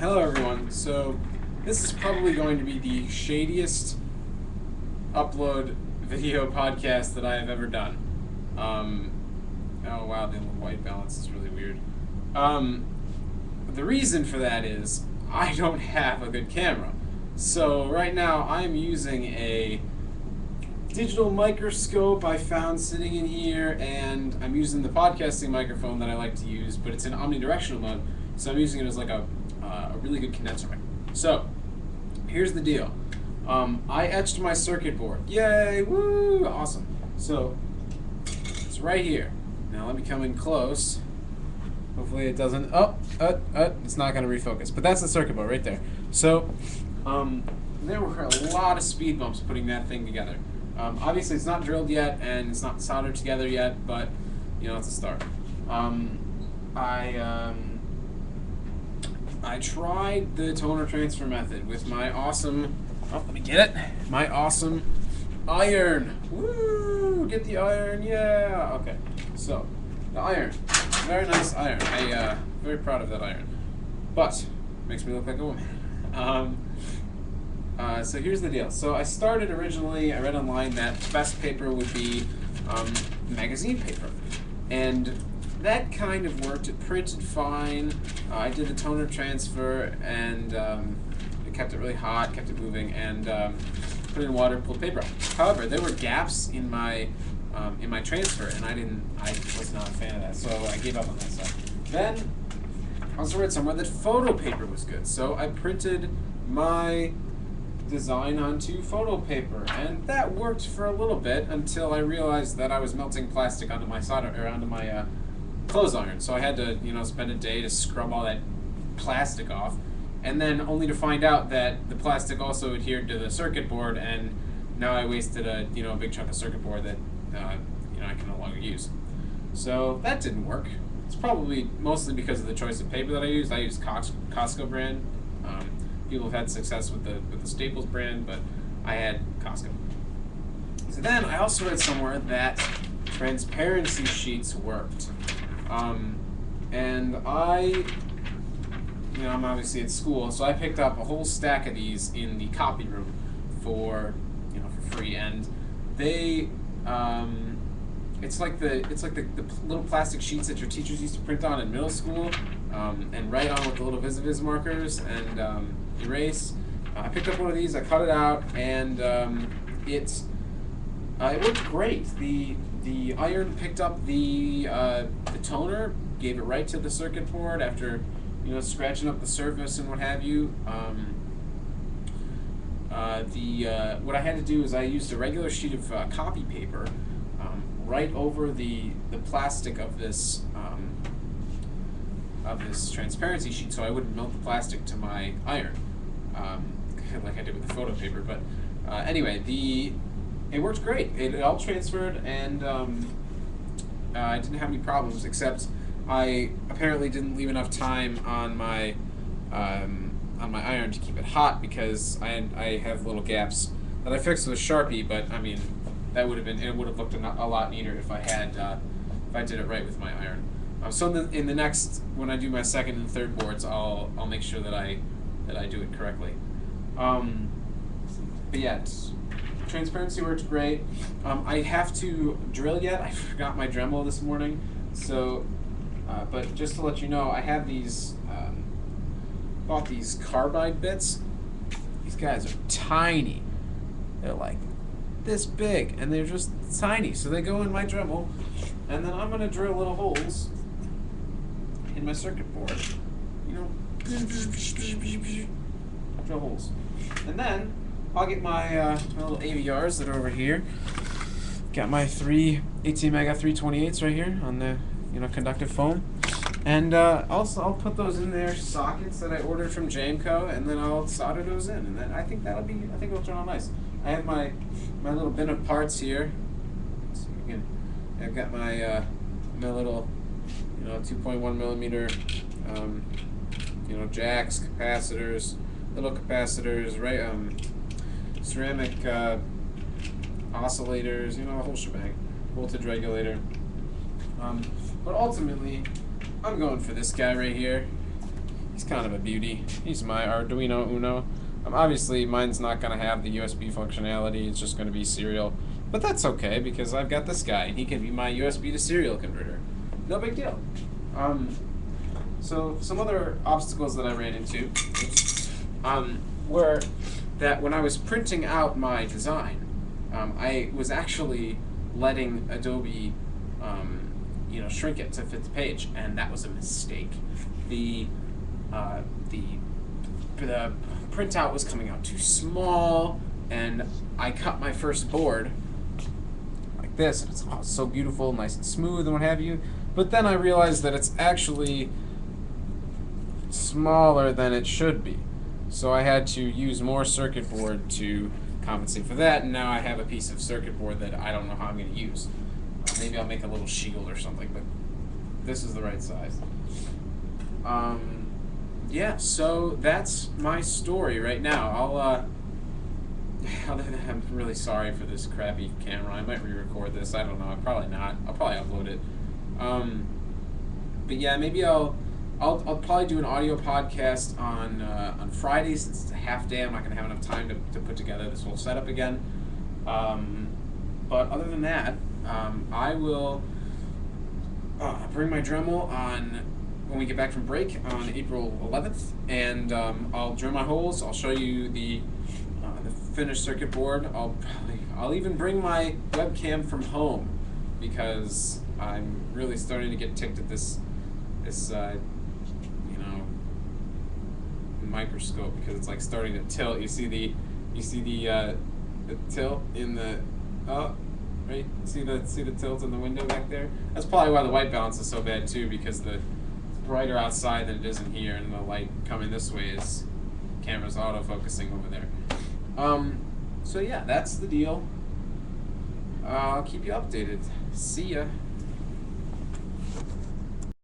Hello everyone. So this is probably going to be the shadiest upload video podcast that I have ever done. Oh wow, the little white balance is really weird. The reason for that is I don't have a good camera. So right now I'm using a digital microscope I found sitting in here, and I'm using the podcasting microphone that I like to use, but it's in omnidirectional mode, so I'm using it as like a really good condenser mic. So here's the deal. I etched my circuit board. Yay! Woo! Awesome. So it's right here. Now let me come in close. Hopefully it doesn't. It's not going to refocus. But that's the circuit board right there. So there were a lot of speed bumps putting that thing together. Obviously it's not drilled yet and it's not soldered together yet, but you know, it's a start. I tried the toner transfer method with my awesome, let me get it, my awesome iron. Woo! Get the iron, yeah! Okay, so, the iron. Very nice iron. Very proud of that iron. But, makes me look like a woman. So here's the deal. So I started originally, I read online that the best paper would be magazine paper. And that kind of worked. It printed fine. I did the toner transfer, and it kept it really hot, kept it moving, and put it in water, pulled paper out. However, there were gaps in my transfer, and I was not a fan of that, so I gave up on that stuff. Then I also read somewhere that photo paper was good, so I printed my design onto photo paper, and that worked for a little bit until I realized that I was melting plastic onto my clothes iron. So I had to, spend a day to scrub all that plastic off, and then only to find out that the plastic also adhered to the circuit board, and now I wasted a big chunk of circuit board that I can no longer use. So that didn't work. It's probably mostly because of the choice of paper that I used. I used Costco brand. People have had success with the Staples brand, but I had Costco. So then I also read somewhere that transparency sheets worked. And I'm obviously at school, so I picked up a whole stack of these in the copy room for free, and they, it's like the little plastic sheets that your teachers used to print on in middle school, and write on with the little vis-a-vis markers and erase. I picked up one of these, I cut it out, and it worked great. The iron picked up the toner, gave it right to the circuit board after scratching up the surface and what have you. What I had to do is I used a regular sheet of copy paper right over the plastic of this transparency sheet, so I wouldn't melt the plastic to my iron, like I did with the photo paper. But anyway, it worked great. It all transferred, and I didn't have any problems, except I apparently didn't leave enough time on my iron to keep it hot, because I have little gaps that I fixed with a Sharpie. But I mean, it would have looked a lot neater if I did it right with my iron. So in the next, when I do my second and third boards, I'll make sure that I do it correctly. But yeah, transparency works great. I have to drill yet. I forgot my Dremel this morning, so but just to let you know, I have these bought these carbide bits. These guys are tiny. They're like this big, and they're just tiny, so they go in my Dremel, and then I'm gonna drill little holes in my circuit board. Drill holes, and then I'll get my little AVRs that are over here. Got my 18 mega 328s right here on the conductive foam, and also I'll put those in their sockets that I ordered from Jamco, and then I'll solder those in, and then I think it'll turn out nice. I have my little bin of parts here. So I've got my little 2.1 millimeter jacks, capacitors, little capacitors, right? Ceramic oscillators, the whole shebang, voltage regulator. But ultimately, I'm going for this guy right here. He's kind of a beauty. He's my Arduino Uno. Obviously, mine's not going to have the USB functionality. It's just going to be serial. But that's okay, because I've got this guy, and he can be my USB to serial converter. No big deal. So some other obstacles that I ran into were that when I was printing out my design, I was actually letting Adobe shrink it to fit the page, and that was a mistake. The printout was coming out too small, and I cut my first board like this, and it's so beautiful, nice and smooth, and what have you. But then I realized that it's actually smaller than it should be. So I had to use more circuit board to compensate for that, and now I have a piece of circuit board that I don't know how I'm going to use. Maybe I'll make a little shield or something, but this is the right size. Yeah, so that's my story right now. I'm really sorry for this crappy camera. I might re-record this. I don't know. Probably not. I'll probably upload it. But yeah, maybe I'll probably do an audio podcast on Friday, since it's a half day. I'm not going to have enough time to put together this whole setup again. But other than that, I will bring my Dremel on when we get back from break on April 11th, and I'll drill my holes. I'll show you the finished circuit board. I'll even bring my webcam from home, because I'm really starting to get ticked at this microscope, because it's like starting to tilt. You see the tilt in the right? See the tilt in the window back there? That's probably why the white balance is so bad too, because it's brighter outside than it is in here, and the light coming this way is camera's auto-focusing over there. So yeah, that's the deal. I'll keep you updated. See ya.